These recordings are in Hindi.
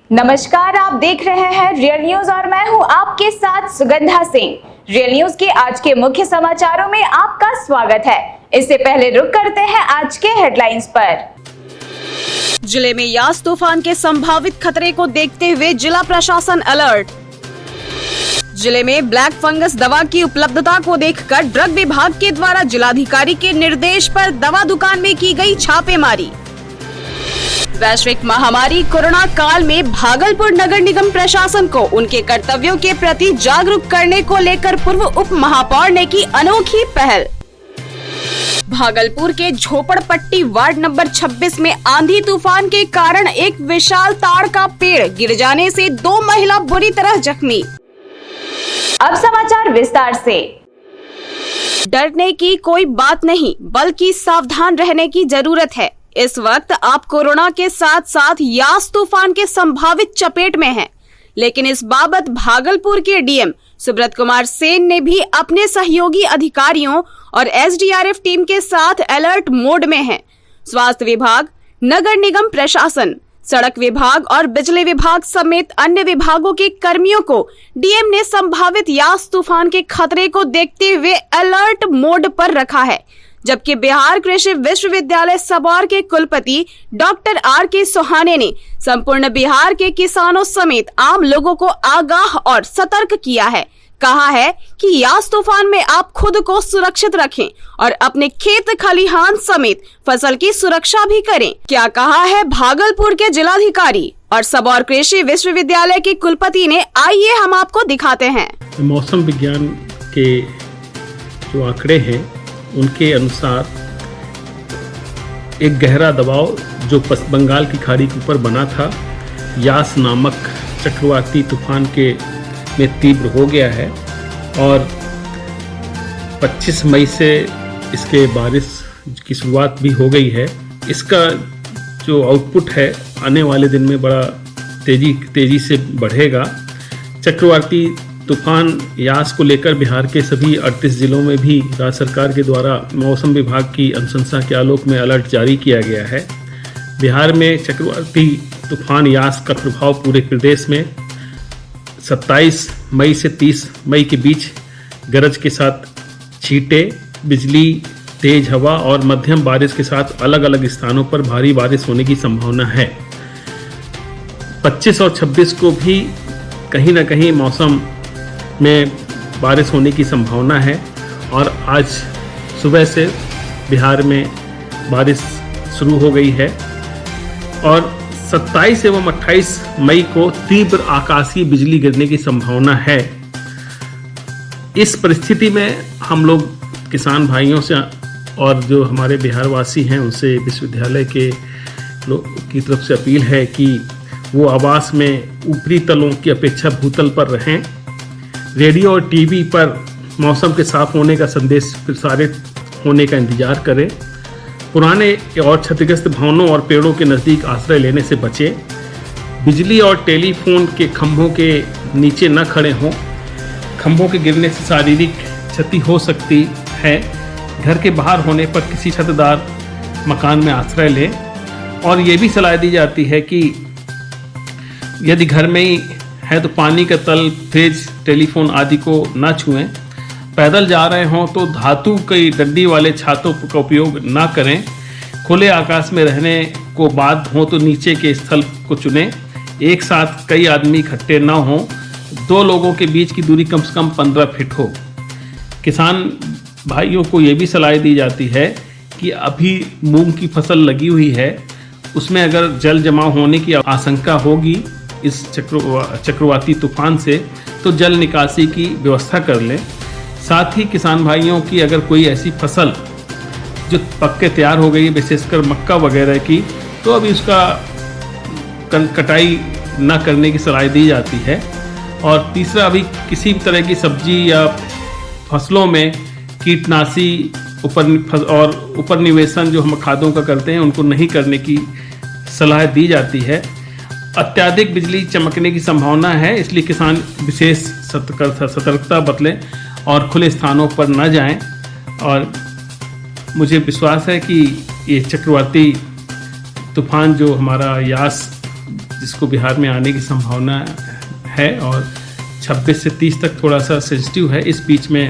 नमस्कार, आप देख रहे हैं रियल न्यूज और मैं हूं आपके साथ सुगंधा सिंह। रियल न्यूज के आज के मुख्य समाचारों में आपका स्वागत है। इससे पहले रुक करते हैं आज के हेडलाइंस पर। जिले में यास तूफान के संभावित खतरे को देखते हुए जिला प्रशासन अलर्ट। जिले में ब्लैक फंगस दवा की उपलब्धता को देखकर ड्रग विभाग के द्वारा जिलाधिकारी के निर्देश पर दवा दुकान में की गई छापेमारी। वैश्विक महामारी कोरोना काल में भागलपुर नगर निगम प्रशासन को उनके कर्तव्यों के प्रति जागरूक करने को लेकर पूर्व उप महापौर ने की अनोखी पहल। भागलपुर के झोपड़पट्टी वार्ड नंबर 26 में आंधी तूफान के कारण एक विशाल ताड़ का पेड़ गिर जाने से 2 महिला बुरी तरह जख्मी। अब समाचार विस्तार से। डरने की कोई बात नहीं, बल्कि सावधान रहने की जरूरत है। इस वक्त आप कोरोना के साथ साथ यास तूफान के संभावित चपेट में हैं। लेकिन इस बाबत भागलपुर के डीएम सुब्रत कुमार सेन ने भी अपने सहयोगी अधिकारियों और एसडीआरएफ टीम के साथ अलर्ट मोड में हैं। स्वास्थ्य विभाग, नगर निगम प्रशासन, सड़क विभाग और बिजली विभाग समेत अन्य विभागों के कर्मियों को डीएम ने संभावित यास तूफान के खतरे को देखते हुए अलर्ट मोड पर रखा है। जबकि बिहार कृषि विश्वविद्यालय सबौर के कुलपति डॉक्टर आर.के. सोहाने ने संपूर्ण बिहार के किसानों समेत आम लोगों को आगाह और सतर्क किया है। कहा है कि यास तूफान में आप खुद को सुरक्षित रखें और अपने खेत खलिहान समेत फसल की सुरक्षा भी करें। क्या कहा है भागलपुर के जिलाधिकारी और सबौर कृषि विश्वविद्यालय के कुलपति ने, आइए हम आपको दिखाते हैं। मौसम विज्ञान के जो आंकड़े हैं उनके अनुसार एक गहरा दबाव जो बंगाल की खाड़ी के ऊपर बना था, यास नामक चक्रवाती तूफान के में तीव्र हो गया है और 25 मई से इसके बारिश की शुरुआत भी हो गई है। इसका जो आउटपुट है आने वाले दिन में बड़ा तेजी से बढ़ेगा। चक्रवाती तूफान यास को लेकर बिहार के सभी 38 जिलों में भी राज्य सरकार के द्वारा मौसम विभाग की अनुशंसा के आलोक में अलर्ट जारी किया गया है। बिहार में चक्रवाती तूफान यास का प्रभाव पूरे प्रदेश में 27 मई से 30 मई के बीच गरज के साथ छींटे, बिजली, तेज हवा और मध्यम बारिश के साथ अलग अलग स्थानों पर भारी बारिश होने की संभावना है। 25 और 26 को भी कहीं ना कहीं मौसम में बारिश होने की संभावना है और आज सुबह से बिहार में बारिश शुरू हो गई है और 27 एवं 28 मई को तीव्र आकाशीय बिजली गिरने की संभावना है। इस परिस्थिति में हम लोग किसान भाइयों से और जो हमारे बिहारवासी हैं उनसे विश्वविद्यालय के की तरफ से अपील है कि वो आवास में ऊपरी तलों की अपेक्षा भूतल पर रहें। रेडियो और टीवी पर मौसम के साफ होने का संदेश प्रसारित होने का इंतजार करें। पुराने और क्षतिग्रस्त भवनों और पेड़ों के नज़दीक आश्रय लेने से बचें। बिजली और टेलीफोन के खंभों के नीचे न खड़े हों। खंभों के गिरने से शारीरिक क्षति हो सकती है। घर के बाहर होने पर किसी छतदार मकान में आश्रय लें। और ये भी सलाह दी जाती है कि यदि घर में ही है तो पानी का तल, फ्रिज, टेलीफोन आदि को न छुएं। पैदल जा रहे हों तो धातु की डंडी वाले छातों का उपयोग न करें। खुले आकाश में रहने को बाध्य हो तो नीचे के स्थल को चुनें। एक साथ कई आदमी इकट्ठे न हों। 2 लोगों के बीच की दूरी कम से कम 15 फीट हो। किसान भाइयों को ये भी सलाह दी जाती है कि अभी मूंग की फसल लगी हुई है, उसमें अगर जल जमाव होने की आशंका होगी इस चक्रवाती तूफान से तो जल निकासी की व्यवस्था कर लें। साथ ही किसान भाइयों की अगर कोई ऐसी फसल जो पक्के तैयार हो गई है, विशेषकर मक्का वगैरह की, तो अभी उसका कटाई न करने की सलाह दी जाती है। और तीसरा, अभी किसी भी तरह की सब्जी या फसलों में कीटनाशी और ऊपर निवेशन जो हम खादों का करते हैं उनको नहीं करने की सलाह दी जाती है। अत्यधिक बिजली चमकने की संभावना है, इसलिए किसान विशेष सतर्कता बरतें और खुले स्थानों पर न जाएं। और मुझे विश्वास है कि ये चक्रवाती तूफान जो हमारा यास जिसको बिहार में आने की संभावना है और 26 से 30 तक थोड़ा सा सेंसिटिव है। इस बीच में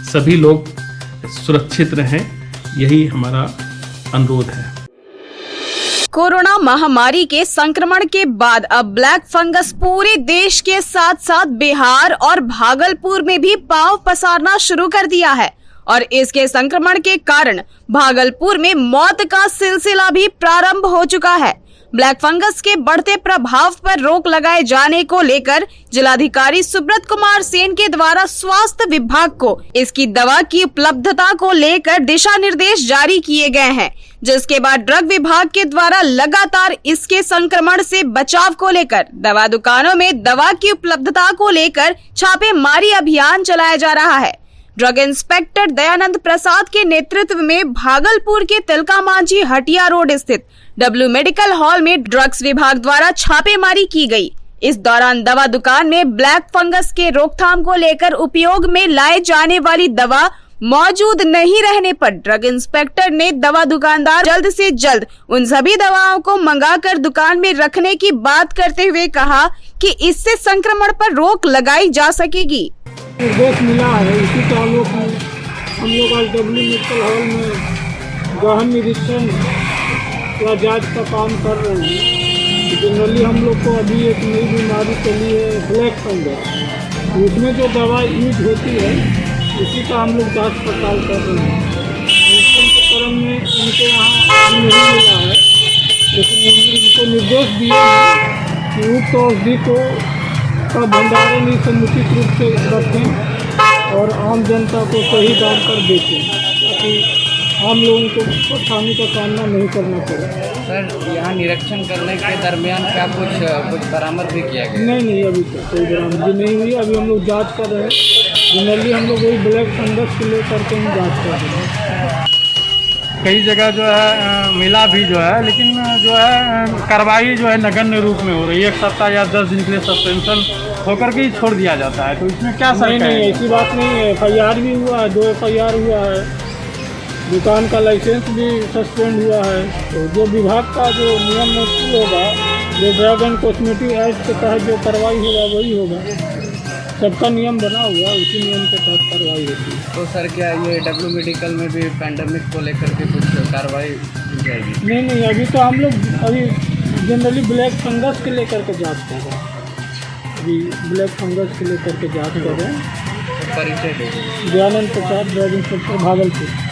सभी लोग सुरक्षित रहें, यही हमारा अनुरोध है। कोरोना महामारी के संक्रमण के बाद अब ब्लैक फंगस पूरे देश के साथ साथ बिहार और भागलपुर में भी पांव पसारना शुरू कर दिया है और इसके संक्रमण के कारण भागलपुर में मौत का सिलसिला भी प्रारंभ हो चुका है। ब्लैक फंगस के बढ़ते प्रभाव पर रोक लगाए जाने को लेकर जिलाधिकारी सुब्रत कुमार सेन के द्वारा स्वास्थ्य विभाग को इसकी दवा की उपलब्धता को लेकर दिशा निर्देश जारी किए गए हैं, जिसके बाद ड्रग विभाग के द्वारा लगातार इसके संक्रमण से बचाव को लेकर दवा दुकानों में दवा की उपलब्धता को लेकर छापेमारी अभियान चलाया जा रहा है। ड्रग इंस्पेक्टर दयानंद प्रसाद के नेतृत्व में भागलपुर के तिलका मांझी हटिया रोड स्थित डब्ल्यू मेडिकल हॉल में ड्रग्स विभाग द्वारा छापेमारी की गई। इस दौरान दवा दुकान में ब्लैक फंगस के रोकथाम को लेकर उपयोग में लाए जाने वाली दवा मौजूद नहीं रहने पर ड्रग इंस्पेक्टर ने दवा दुकानदार जल्द से जल्द उन सभी दवाओं को मंगाकर दुकान में रखने की बात करते हुए कहा कि इससे संक्रमण पर रोक लगाई जा सकेगी। निर्देश मिला है, इसी ताल्लुक में हम लोग आज डब्ल्यू मेडिकल हॉल में गहन निरीक्षण या जांच का काम कर रहे हैं। जनरली हम लोग को अभी एक नई बीमारी चली है ब्लैक फंगस, उसमें जो दवा यूज होती है उसी का हम लोग जांच पड़ताल कर रहे हैं। निरीक्षण के क्रम में इनके यहाँ नहीं मिला है, लेकिन इनको निर्देश दिए हैं कि उक्त औषधि का भंडारण ही समुचित रूप से रखें और आम जनता को सही दाम पर बेचें, ताकि आम लोगों को परेशानी का सामना नहीं करना पड़े। सर, यहाँ निरीक्षण करने के दरमियान क्या कुछ बरामद भी किया गया? नहीं, अभी तक कोई बरामदगी नहीं हुई। अभी हम लोग जांच कर रहे हैं। जनरली हम लोग वही ब्लैक फंगस को लेकर के हम जाँच कर रहे हैं। कई जगह जो है मिला भी जो है, लेकिन जो है कार्रवाई जो है नगण्य रूप में हो रही है। 1 सप्ताह या 10 दिन के लिए सस्पेंशन होकर के ही छोड़ दिया जाता है, तो इसमें क्या सर? नहीं, ऐसी बात नहीं है। FIR भी हुआ है, 2 FIR हुआ है, दुकान का लाइसेंस भी सस्पेंड हुआ है। तो जो विभाग का जो नियम होगा, जो ड्रग एंड कॉस्मेटिक एक्ट के तहत जो कार्रवाई होगा वही होगा। सबका नियम बना हुआ, उसी नियम के तहत कार्रवाई होती है। तो सर, क्या ये डब्ल्यू मेडिकल में भी पैंडेमिक को लेकर के कुछ कार्रवाई की जाएगी? नहीं, अभी तो हम लोग जनरली ब्लैक फंगस के लेकर के जांच कर रहे हैं। अभी ब्लैक फंगस के लेकर के जांच कर रहे हैं। परिचय दीजिए। दयानंद प्रसाद, ड्रग इंस्पेक्टर, भागलपुर।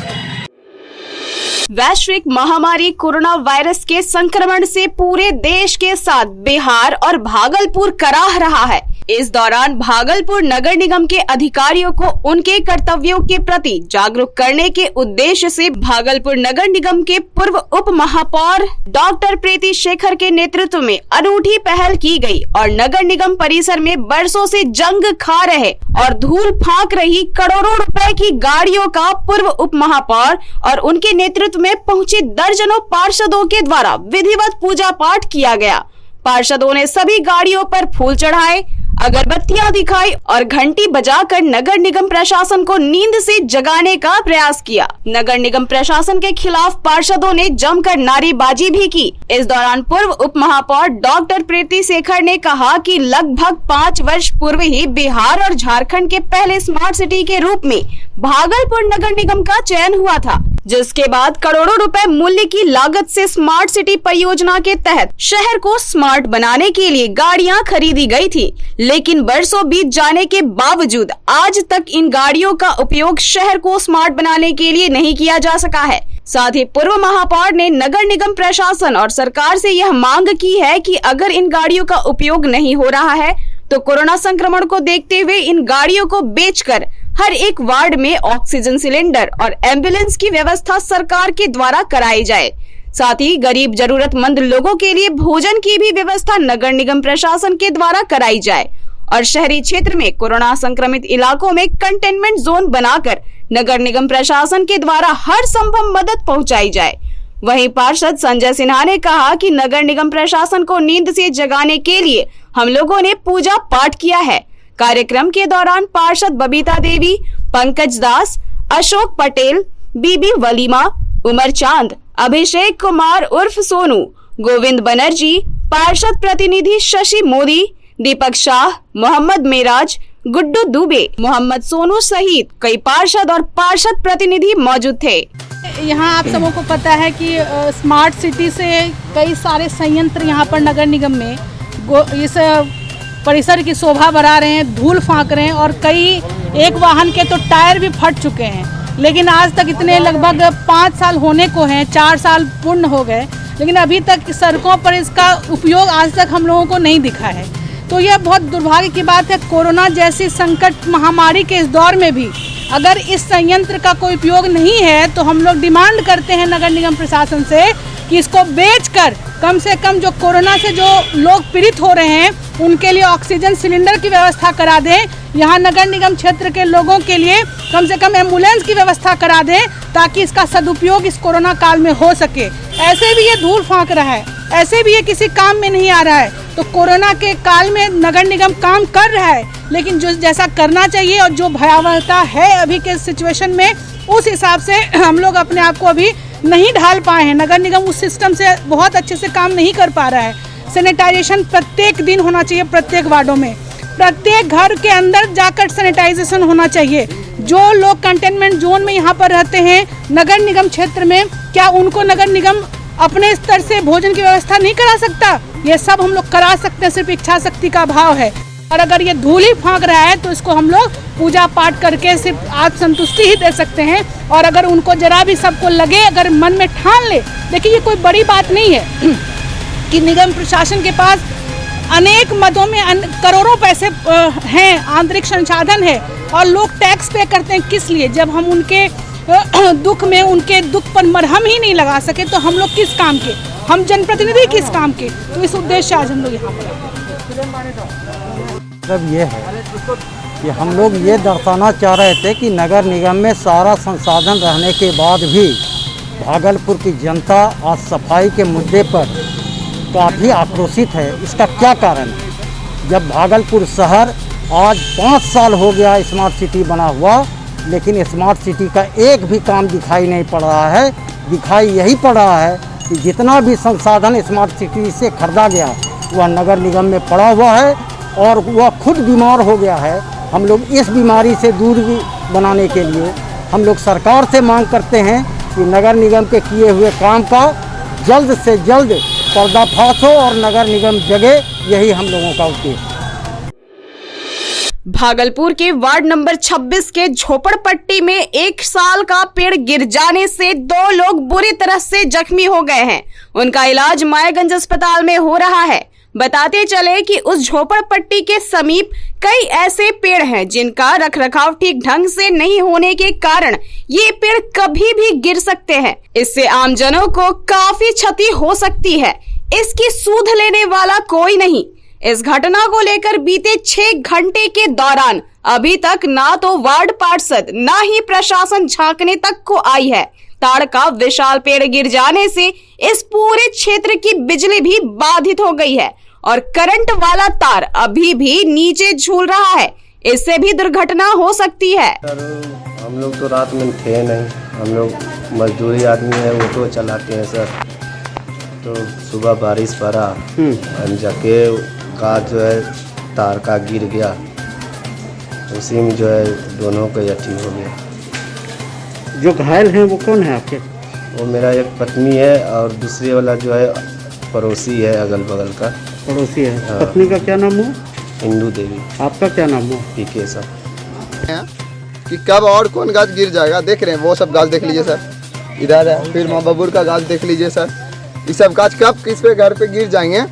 वैश्विक महामारी कोरोना वायरस के संक्रमण से पूरे देश के साथ बिहार और भागलपुर कराह रहा है। इस दौरान भागलपुर नगर निगम के अधिकारियों को उनके कर्तव्यों के प्रति जागरूक करने के उद्देश्य से भागलपुर नगर निगम के पूर्व उप महापौर डॉक्टर प्रीति शेखर के नेतृत्व में अनूठी पहल की गई और नगर निगम परिसर में बरसों से जंग खा रहे और धूल फांक रही करोड़ों रुपए की गाड़ियों का पूर्व उप महापौर और उनके नेतृत्व में पहुंचे दर्जनों पार्षदों के द्वारा विधिवत पूजा पाठ किया गया। पार्षदों ने सभी गाड़ियों पर फूल चढ़ाए, अगरबत्तियां दिखाई और घंटी बजाकर नगर निगम प्रशासन को नींद से जगाने का प्रयास किया। नगर निगम प्रशासन के खिलाफ पार्षदों ने जमकर नारेबाजी भी की। इस दौरान पूर्व उप महापौर डॉक्टर प्रीति शेखर ने कहा कि लगभग 5 वर्ष पूर्व ही बिहार और झारखंड के पहले स्मार्ट सिटी के रूप में भागलपुर नगर निगम का चयन हुआ था, जिसके बाद करोड़ों रुपए मूल्य की लागत से स्मार्ट सिटी परियोजना के तहत शहर को स्मार्ट बनाने के लिए गाड़ियां खरीदी गई थी। लेकिन बरसों बीत जाने के बावजूद आज तक इन गाड़ियों का उपयोग शहर को स्मार्ट बनाने के लिए नहीं किया जा सका है। साथ ही पूर्व महापौर ने नगर निगम प्रशासन और सरकार से यह मांग की है कि अगर इन गाड़ियों का उपयोग नहीं हो रहा है तो कोरोना संक्रमण को देखते हुए इन गाड़ियों को बेचकर हर एक वार्ड में ऑक्सीजन सिलेंडर और एम्बुलेंस की व्यवस्था सरकार के द्वारा कराई जाए। साथ ही गरीब जरूरतमंद लोगों के लिए भोजन की भी व्यवस्था नगर निगम प्रशासन के द्वारा कराई जाए और शहरी क्षेत्र में कोरोना संक्रमित इलाकों में कंटेनमेंट जोन बनाकर नगर निगम प्रशासन के द्वारा हर संभव मदद पहुंचाई जाए। वहीं पार्षद संजय सिन्हा ने कहा कि नगर निगम प्रशासन को नींद से जगाने के लिए हम लोगों ने पूजा पाठ किया है। कार्यक्रम के दौरान पार्षद बबीता देवी, पंकज दास, अशोक पटेल, बीबी वलीमा, उमर चांद, अभिषेक कुमार उर्फ सोनू, गोविंद बनर्जी, पार्षद प्रतिनिधि शशि मोदी, दीपक शाह, मोहम्मद मेराज, गुड्डू दुबे, मोहम्मद सोनू सहित कई पार्षद और पार्षद प्रतिनिधि मौजूद थे। यहाँ आप सबों को पता है कि स्मार्ट सिटी से कई सारे संयंत्र यहाँ पर नगर निगम में इस परिसर की शोभा बढ़ा रहे हैं, धूल फाँक रहे हैं और कई एक वाहन के तो टायर भी फट चुके हैं। लेकिन आज तक इतने लगभग 5 साल होने को हैं, 4 साल पूर्ण हो गए, लेकिन अभी तक सड़कों पर इसका उपयोग आज तक हम लोगों को नहीं दिखा है। तो यह बहुत दुर्भाग्य की बात है। कोरोना जैसी संकट महामारी के इस दौर में भी अगर इस संयंत्र का कोई उपयोग नहीं है तो हम लोग डिमांड करते हैं नगर निगम प्रशासन से कि इसको बेचकर कम से कम जो कोरोना से जो लोग पीड़ित हो रहे हैं उनके लिए ऑक्सीजन सिलेंडर की व्यवस्था करा दें। यहाँ नगर निगम क्षेत्र के लोगों के लिए कम से कम एम्बुलेंस की व्यवस्था करा दें ताकि इसका सदुपयोग इस कोरोना काल में हो सके। ऐसे भी ये धूल फाँक रहा है, ऐसे भी ये किसी काम में नहीं आ रहा है। तो कोरोना के काल में नगर निगम काम कर रहा है, लेकिन जो जैसा करना चाहिए और जो भयावहता है अभी के सिचुएशन में, उस हिसाब से हम लोग अपने आप को अभी नहीं ढाल पाए हैं। नगर निगम उस सिस्टम से बहुत अच्छे से काम नहीं कर पा रहा है। सैनिटाइजेशन प्रत्येक दिन होना चाहिए, प्रत्येक वार्डों में, प्रत्येक घर के अंदर जाकर सैनिटाइजेशन होना चाहिए। जो लोग कंटेनमेंट जोन में यहाँ पर रहते हैं नगर निगम क्षेत्र में, क्या उनको नगर निगम अपने स्तर से भोजन की व्यवस्था नहीं करा सकता? ये सब हम लोग करा सकते हैं, सिर्फ इच्छा शक्ति का अभाव है। और अगर ये धूल ही फाँक रहा है तो इसको हम लोग पूजा पाठ करके सिर्फ आप संतुष्टि ही दे सकते हैं। और अगर उनको जरा भी सबको लगे, अगर मन में ठान ले, देखिए ये कोई बड़ी बात नहीं है कि निगम प्रशासन के पास अनेक मदों में करोड़ों पैसे हैं, आंतरिक संसाधन है और लोग टैक्स पे करते हैं किस लिए? जब हम उनके दुख में उनके दुख पर मरहम ही नहीं लगा सके तो हम लोग किस काम के, हम जनप्रतिनिधि किस काम के? तो इस उद्देश्य आज हम लोग यहाँ पर मतलब ये है कि हम लोग ये दर्शाना चाह रहे थे कि नगर निगम में सारा संसाधन रहने के बाद भी भागलपुर की जनता आज सफाई के मुद्दे पर काफ़ी आक्रोशित है। इसका क्या कारण है? जब भागलपुर शहर आज 5 साल हो गया स्मार्ट सिटी बना हुआ, लेकिन स्मार्ट सिटी का एक भी काम दिखाई नहीं पड़ रहा है। दिखाई यही पड़ रहा है कि जितना भी संसाधन स्मार्ट सिटी से खरीदा गया वह नगर निगम में पड़ा हुआ है और वह खुद बीमार हो गया है। हम लोग इस बीमारी से दूर बनाने के लिए हम लोग सरकार से मांग करते हैं कि नगर निगम के किए हुए काम का जल्द से जल्द पर्दाफाश हो और नगर निगम जगे, यही हम लोगों का उद्देश्य। भागलपुर के वार्ड नंबर 26 के झोपड़पट्टी में 1 साल का पेड़ गिर जाने से 2 लोग बुरी तरह से जख्मी हो गए हैं। उनका इलाज मायागंज अस्पताल में हो रहा है। बताते चले कि उस झोपड़पट्टी के समीप कई ऐसे पेड़ हैं जिनका रखरखाव ठीक ढंग से नहीं होने के कारण ये पेड़ कभी भी गिर सकते हैं। इससे आमजनों को काफी क्षति हो सकती है। इसकी सूध लेने वाला कोई नहीं। इस घटना को लेकर बीते 6 घंटे के दौरान अभी तक ना तो वार्ड पार्षद ना ही प्रशासन झांकने तक को आई है। ताड़ का विशाल पेड़ गिर जाने से इस पूरे क्षेत्र की बिजली भी बाधित हो गई है और करंट वाला तार अभी भी नीचे झूल रहा है। इससे भी दुर्घटना हो सकती है। सर हम लोग तो रात में थे नहीं, हम लोग मजदूरी आदमी है, ऑटो चलाते हैं सर। तो सुबह बारिश पड़ा, जाके का जो है तार का गिर गया, उसी में जो है दोनों का यठी हो गया। जो घायल हैं वो कौन है आपके? वो मेरा एक पत्नी है और दूसरे वाला जो है पड़ोसी है, अगल बगल का पड़ोसी है। हाँ। पत्नी का क्या नाम हो? इंदू देवी। आपका क्या नाम हो? पीके साहब। कि कब और कौन गाछ गिर जाएगा, देख रहे हैं वो सब गाछ देख लीजिए सर, इधर है, फिर माँ बबूर का गाछ देख लीजिए सर। ये सब गाछ कब किस पे घर पे गिर जाएंगे,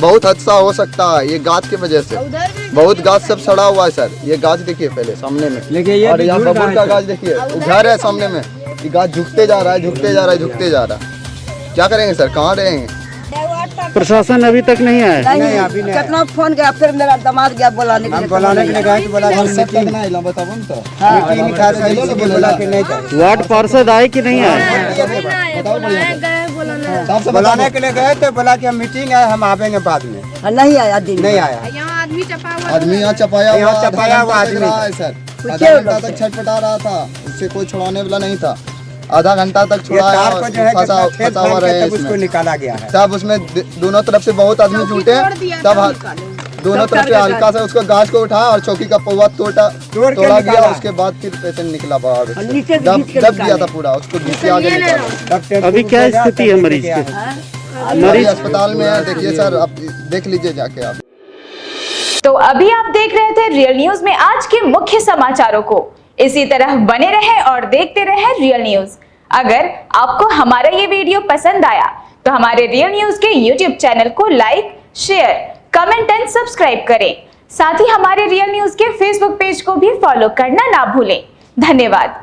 बहुत हादसा हो सकता है ये गाछ की वजह से। बहुत गाछ सब सड़ा हुआ है सर। ये गाछ देखिए पहले सामने में, और यहाँ बबूर का गाछ देखिए, घर है सामने में, ये गाछ झुकते जा रहा है, झुकते जा रहा है, झुकते जा रहा है। क्या करेंगे सर, कहाँ रहेंगे? प्रशासन अभी तक नहीं आया? नहीं अभी नहीं। कितना फोन गया, फिर मेरा दामाद गया बुलाने के लिए, गया कि बोला वार्ड पार्षद आए कि नहीं आए? बुलाने के लिए गए तो बोला कि मीटिंग है, हम आवेंगे बाद में। नहीं आया दिन, नहीं आया। आदमी यहाँ चपाया हुआ आदमी है सर, आधा घंटा तक छटपटा रहा था, उससे कोई छुड़ाने वाला नहीं था। आधा घंटा तक ये छुड़ाया कार को और जो है फंसा कितना खेत फंसा हुआ भर के रहे तब उसको इसमें। निकाला गया है। तब उसमें दोनों तरफ से बहुत आदमी जुटे, तब दोनों तरफ से हल्का से उसको गाछ को उठाया और चौकी का पौवा तोड़ा निकाला। गया। उसके बाद फिर पेशेंट निकला बाहर, दब गया था पूरा, उसको घीच के आगे निकाला। अभी क्या स्थिति है मरीज की? मरीज अस्पताल में है, देखिए सर, आप देख लीजिए जाके आप। तो अभी आप देख रहे थे रियल न्यूज में आज के मुख्य समाचारों को। इसी तरह बने रहें और देखते रहें रियल न्यूज। अगर आपको हमारा ये वीडियो पसंद आया तो हमारे रियल न्यूज के यूट्यूब चैनल को like, share, comment and subscribe करें। साथ ही हमारे रियल न्यूज के फेसबुक पेज को भी फॉलो करना ना भूलें। धन्यवाद।